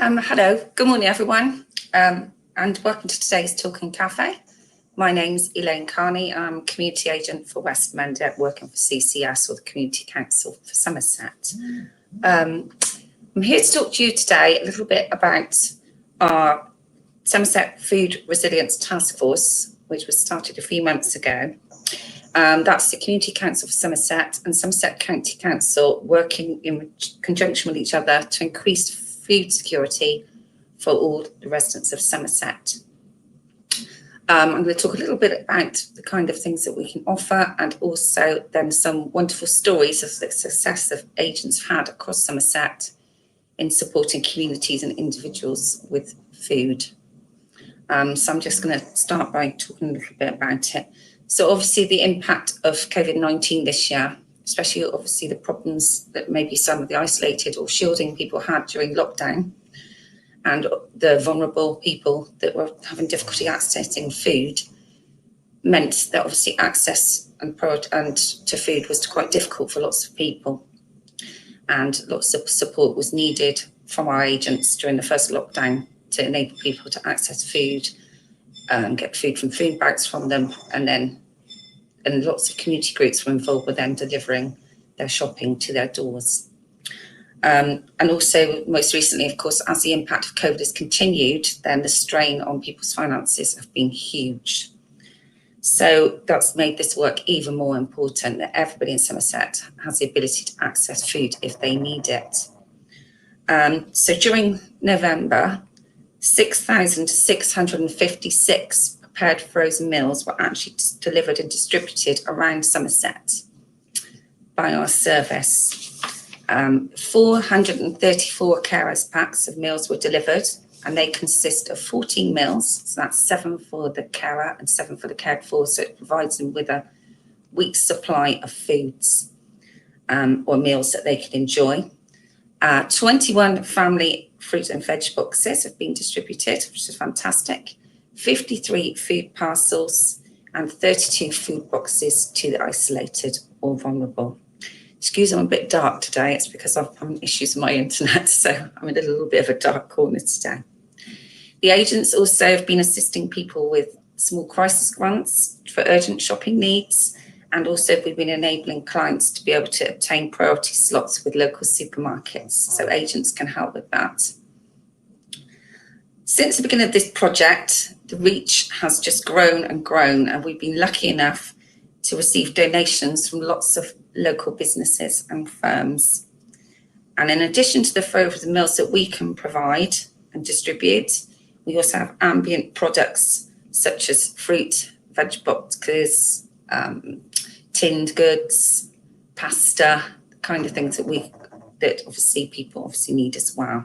Hello, good morning everyone, and welcome to today's Talking Cafe. My name's Elaine Carney. I'm Community Agent for West Mendip, working for CCS, or the Community Council for Somerset. I'm here to talk to you today a little bit about our Somerset Food Resilience Taskforce, which was started a few months ago. That's the Community Council for Somerset and Somerset County Council working in conjunction with each other to increase food security for all the residents of Somerset. I'm going to talk a little bit about the kind of things that we can offer, and also then some wonderful stories of the success that agents have had across Somerset in supporting communities and individuals with food. So I'm just going to start by talking a little bit about it. So obviously the impact of COVID-19 this year, especially obviously the problems that maybe some of the isolated or shielding people had during lockdown, and the vulnerable people that were having difficulty accessing food, meant that obviously access and to food was quite difficult for lots of people, and lots of support was needed from our agents during the first lockdown to enable people to access food, get food from food banks from them, and lots of community groups were involved with them delivering their shopping to their doors. And also, most recently, of course, as the impact of COVID has continued, then the strain on people's finances have been huge. So that's made this work even more important, that everybody in Somerset has the ability to access food if they need it. So during November, 6,656 prepared frozen meals were actually delivered and distributed around Somerset by our service. 434 carers packs of meals were delivered, and they consist of 14 meals, so that's 7 for the carer and 7 for the cared for, so it provides them with a week's supply of foods or meals that they can enjoy. 21 family fruit and veg boxes have been distributed, which is fantastic. 53 food parcels and 32 food boxes to the isolated or vulnerable. Excuse me, I'm a bit dark today. It's because I'm having issues with my internet, so I'm in a little bit of a dark corner today. The agents also have been assisting people with small crisis grants for urgent shopping needs, and also we've been enabling clients to be able to obtain priority slots with local supermarkets, so agents can help with that. Since the beginning of this project, the reach has just grown and grown, and we've been lucky enough to receive donations from lots of local businesses and firms. And in addition to the frozen meals that we can provide and distribute, we also have ambient products such as fruit, veg boxes, tinned goods, pasta, the kind of things that obviously people need as well.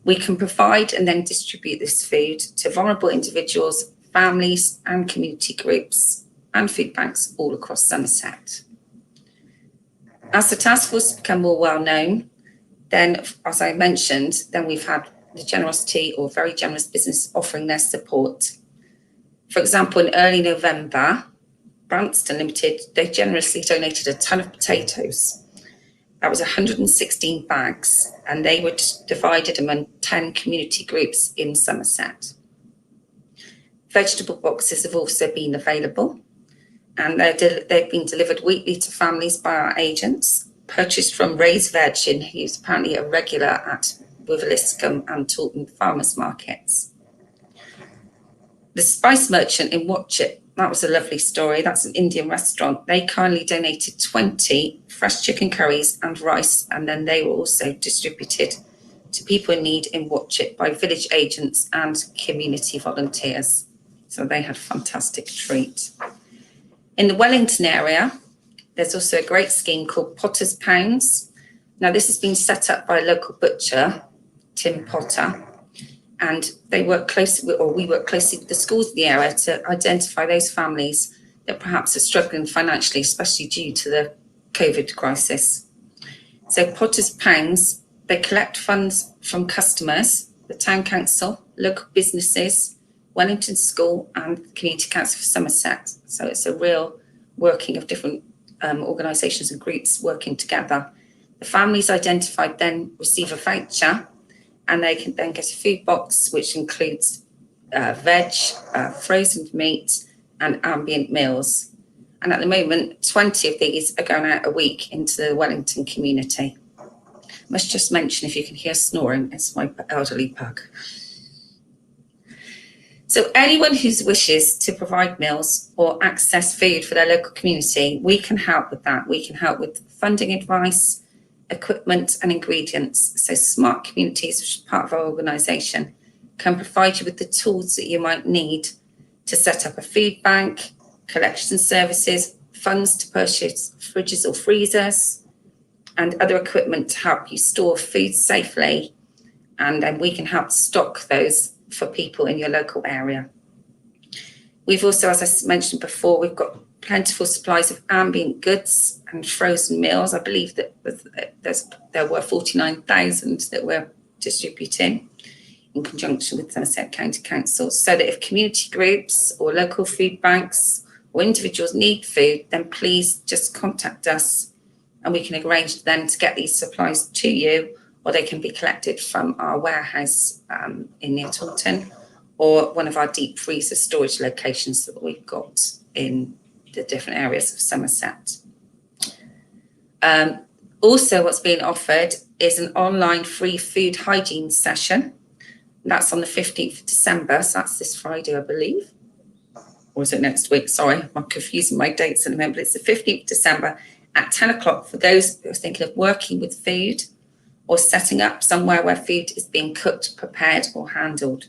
We can provide and then distribute this food to vulnerable individuals, families and community groups and food banks all across Somerset. As the task force has become more well known, then, as I mentioned, then we've had the generosity or very generous business offering their support. For example, in early November, Branston Limited, they generously donated a ton of potatoes. That was 116 bags, and they were divided among 10 community groups in Somerset. Vegetable boxes have also been available, and they've been delivered weekly to families by our agents, purchased from Ray's Virgin, who's apparently a regular at Wiveliscombe and Taunton farmers markets. The Spice Merchant in Watchet, that was a lovely story. That's an Indian restaurant. They kindly donated 20 fresh chicken curries and rice, and then they were also distributed to people in need in Watchet by village agents and community volunteers. So they had a fantastic treat. In the Wellington area, there's also a great scheme called Potter's Pounds. Now, this has been set up by a local butcher, Tim Potter, and they work closely with, or we work closely with the schools in the area to identify those families that perhaps are struggling financially, especially due to the COVID crisis. So Potter's Pounds, they collect funds from customers, the town council, local businesses, Wellington School and the Community Council for Somerset. So it's a real working of different organisations and groups working together. The families identified then receive a voucher, and they can then get a food box which includes veg, frozen meat and ambient meals. And at the moment, 20 of these are going out a week into the Wellington community. I must just mention, if you can hear snoring, it's my elderly pug. So anyone who wishes to provide meals or access food for their local community, we can help with that. We can help with funding advice, equipment and ingredients. So Smart Communities, which is part of our organisation, can provide you with the tools that you might need to set up a food bank, collection services, funds to purchase fridges or freezers, and other equipment to help you store food safely. And then we can help stock those for people in your local area. We've also, as I mentioned before, we've got plentiful supplies of ambient goods and frozen meals. I believe that there were 49,000 that we're distributing in conjunction with Somerset County Council, so that if community groups or local food banks or individuals need food, then please just contact us and we can arrange then to get these supplies to you, or they can be collected from our warehouse in near Taunton, or one of our deep freezer storage locations that we've got in the different areas of Somerset. Also, what's being offered is an online free food hygiene session. That's on the 15th of December, so that's this Friday, I believe. Or is it next week? Sorry, I'm confusing my dates at the moment. It's the 15th of December at 10 o'clock for those who are thinking of working with food or setting up somewhere where food is being cooked, prepared or handled.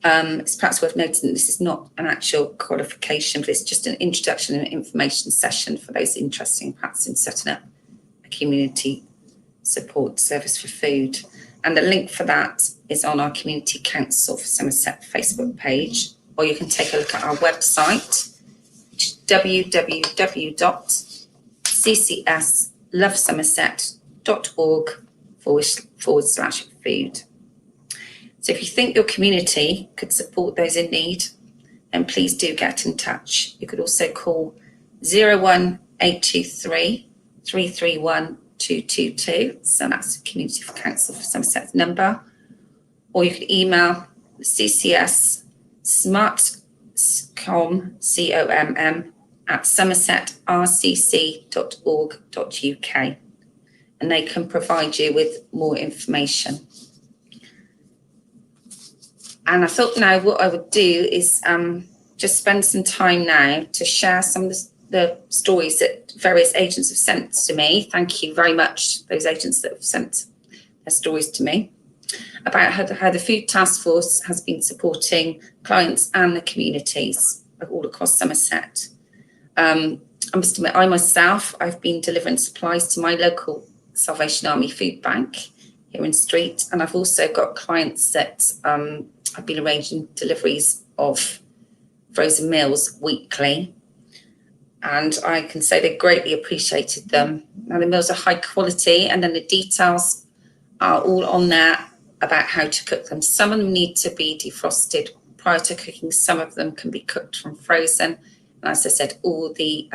It's perhaps worth noting that this is not an actual qualification, but it's just an introduction and information session for those interested perhaps in setting up a community support service for food. And the link for that is on our Community Council for Somerset Facebook page, or you can take a look at our website, which is www.ccslovesomerset.org/food. So if you think your community could support those in need, then please do get in touch. You could also call 01823 331 222. So that's the Community for Council for Somerset's number. Or you could email the CCS smartcom, COMM, at somersetrcc.org.uk. And they can provide you with more information. And I thought now what I would do is just spend some time now to share some of the stories that various agents have sent to me. Thank you very much, those agents that have sent their stories to me, about how the Food Taskforce has been supporting clients and the communities all across Somerset. I must admit, I myself, I've been delivering supplies to my local Salvation Army food bank here in Street, and I've also got clients that I've been arranging deliveries of frozen meals weekly, and I can say they greatly appreciated them. Now, the meals are high quality, and then the details are all on there about how to cook them. Some of them need to be defrosted prior to cooking. Some of them can be cooked from frozen. And as I said, all the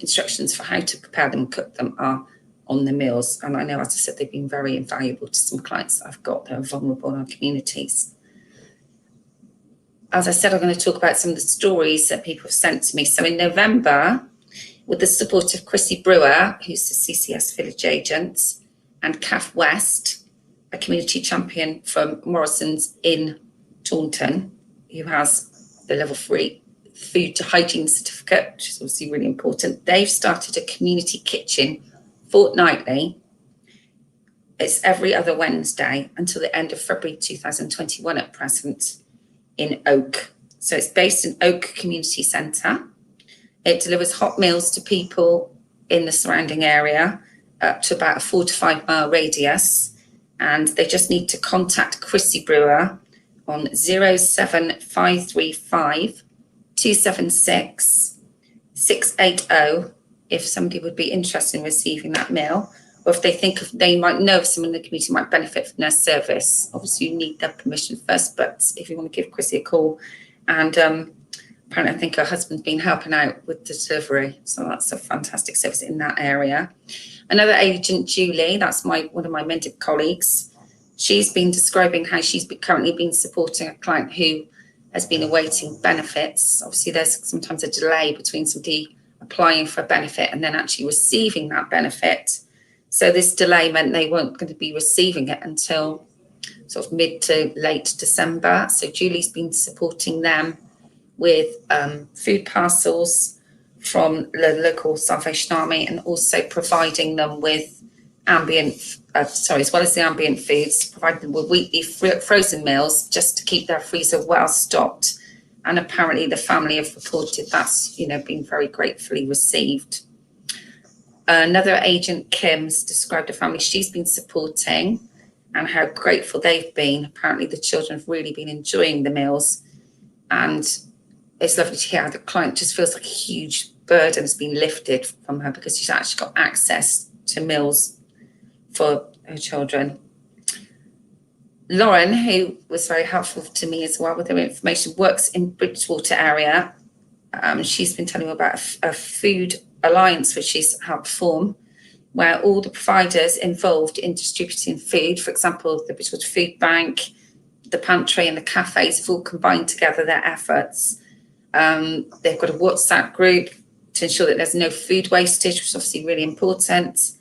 instructions for how to prepare them and cook them are on the meals. And I know, as I said, they've been very invaluable to some clients that I've got that are vulnerable in our communities. As I said, I'm going to talk about some of the stories that people have sent to me. So in November, with the support of Chrissy Brewer, who's the CCS village agent, and Kath West, a community champion from Morrison's in Taunton, who has the level 3 food to hygiene certificate, which is obviously really important. They've started a community kitchen fortnightly. It's every other Wednesday until the end of February 2021 at present, in Oak. So it's based in Oak Community Centre. It delivers hot meals to people in the surrounding area up to about a 4 to 5 mile radius. And they just need to contact Chrissy Brewer on 07535 276 680 if somebody would be interested in receiving that meal, or if they think they might know if someone in the community might benefit from their service. Obviously, you need their permission first, but if you want to give Chrissy a call. And apparently, I think her husband's been helping out with the delivery, so that's a fantastic service in that area. Another agent, Julie, that's one of my Mendip colleagues. She's been describing how she's currently been supporting a client who has been awaiting benefits. Obviously, there's sometimes a delay between somebody applying for a benefit and then actually receiving that benefit. So this delay meant they weren't going to be receiving it until sort of mid to late December. So Julie's been supporting them with food parcels from the local Salvation Army, and also providing them with as well as the ambient foods, providing them with weekly frozen meals just to keep their freezer well stocked. And apparently the family have reported that's, been very gratefully received. Another agent, Kim's, described a family she's been supporting and how grateful they've been. Apparently the children have really been enjoying the meals, and it's lovely to hear how the client just feels like a huge burden has been lifted from her because she's actually got access to meals for her children. Lauren, who was very helpful to me as well with her information, works in Bridgewater area. She's been telling me about a food alliance which she's helped form, where all the providers involved in distributing food, for example, the Bridgewater Food Bank, the pantry and the cafes, have all combined together their efforts. They've got a WhatsApp group to ensure that there's no food wastage, which is obviously really important.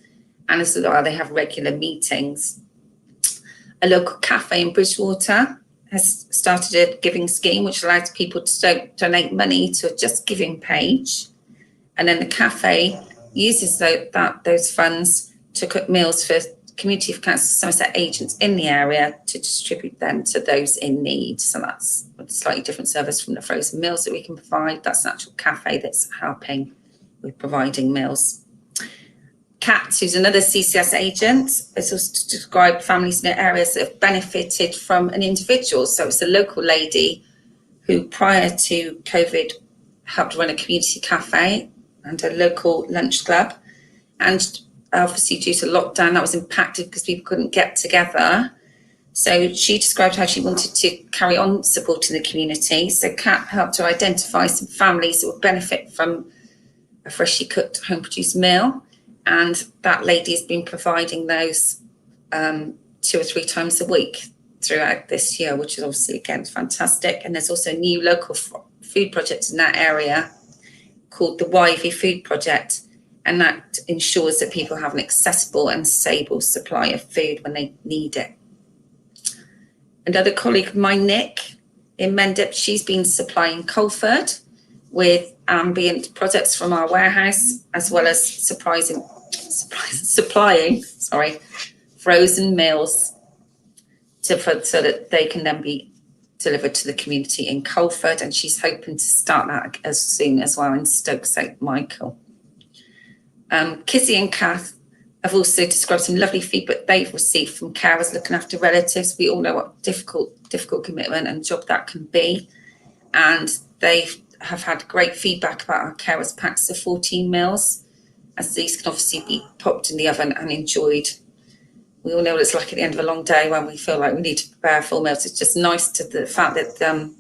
And as well, they have regular meetings. A local cafe in Bridgewater has started a giving scheme which allows people to donate money to a Just Giving page. And then the cafe uses those funds to cook meals for Community of Council Somerset agents in the area to distribute them to those in need. So that's a slightly different service from the frozen meals that we can provide. That's an actual cafe that's helping with providing meals. Kat, who's another CCS agent, has also described families in areas that have benefited from an individual. So it's a local lady who, prior to COVID, helped run a community cafe and a local lunch club. And obviously, due to lockdown, that was impacted because people couldn't get together. So she described how she wanted to carry on supporting the community. So Kat helped her identify some families that would benefit from a freshly cooked home-produced meal. And that lady has been providing those 2 or 3 times a week throughout this year, which is obviously, again, fantastic. And there's also a new local food project in that area called the Wyvie Food Project. And that ensures that people have an accessible and stable supply of food when they need it. Another colleague of mine, Nick, in Mendip, she's been supplying Colford with ambient products from our warehouse, as well as supplying frozen meals so that they can then be delivered to the community in Colford. And she's hoping to start that as soon as well in Stoke St Michael. Kizzy and Kath have also described some lovely feedback they've received from carers looking after relatives. We all know what difficult commitment and job that can be. And they have had great feedback about our carers packs of 14 meals, as these can obviously be popped in the oven and enjoyed. We all know what it's like at the end of a long day when we feel like we need to prepare full meals. It's just nice to the fact that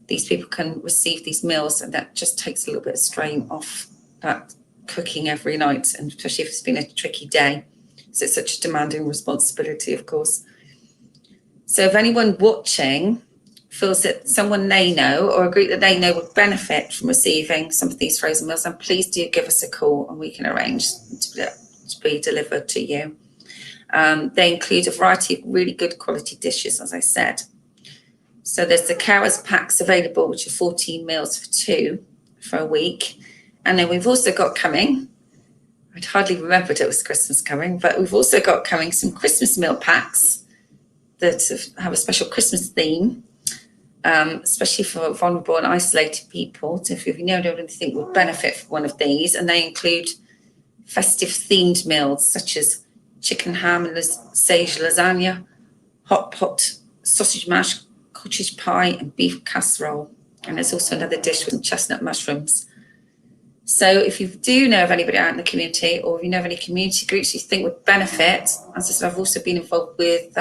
these people can receive these meals, and that just takes a little bit of strain off that cooking every night, and especially if it's been a tricky day. So it's such a demanding responsibility, of course. So if anyone watching feels that someone they know or a group that they know would benefit from receiving some of these frozen meals, then please do give us a call and we can arrange to be delivered to you. They include a variety of really good quality dishes, as I said. So there's the carers packs available, which are 14 meals for 2 for a week. And then we've also got coming, I'd hardly remembered it was Christmas coming, but we've also got coming some Christmas meal packs that have a special Christmas theme, especially for vulnerable and isolated people. So if you know anything would benefit from one of these, and they include festive themed meals such as chicken ham and sage lasagna, hot pot sausage mash, cottage pie and beef casserole. And there's also another dish with chestnut mushrooms. So if you do know of anybody out in the community, or if you know of any community groups you think would benefit, as I said, I've also been involved with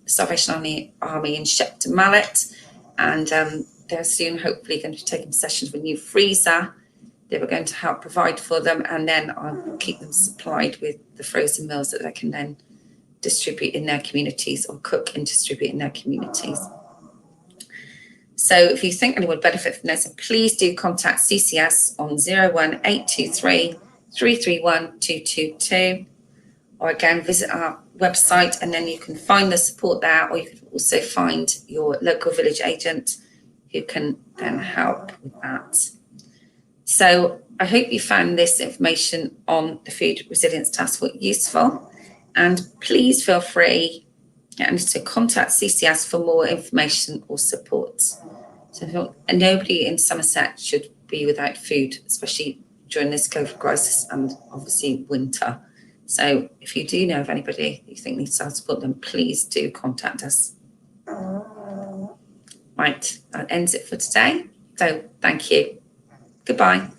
Salvation Army in Shepton Mallet, and they're soon hopefully going to be taking possession of a new freezer. They were going to help provide for them, and then I'll keep them supplied with the frozen meals that they can then distribute in their communities or cook and distribute in their communities. So if you think anyone would benefit from this, please do contact CCS on 01823 331 222, or again visit our website and then you can find the support there, or you can also find your local village agent who can then help with that. So I hope you found this information on the Food Resilience Taskforce useful, and please feel free to contact CCS for more information or support. So nobody in Somerset should be without food, especially during this COVID crisis and obviously winter. So if you do know of anybody you think needs our support, then please do contact us. Right, that ends it for today. So thank you. Goodbye.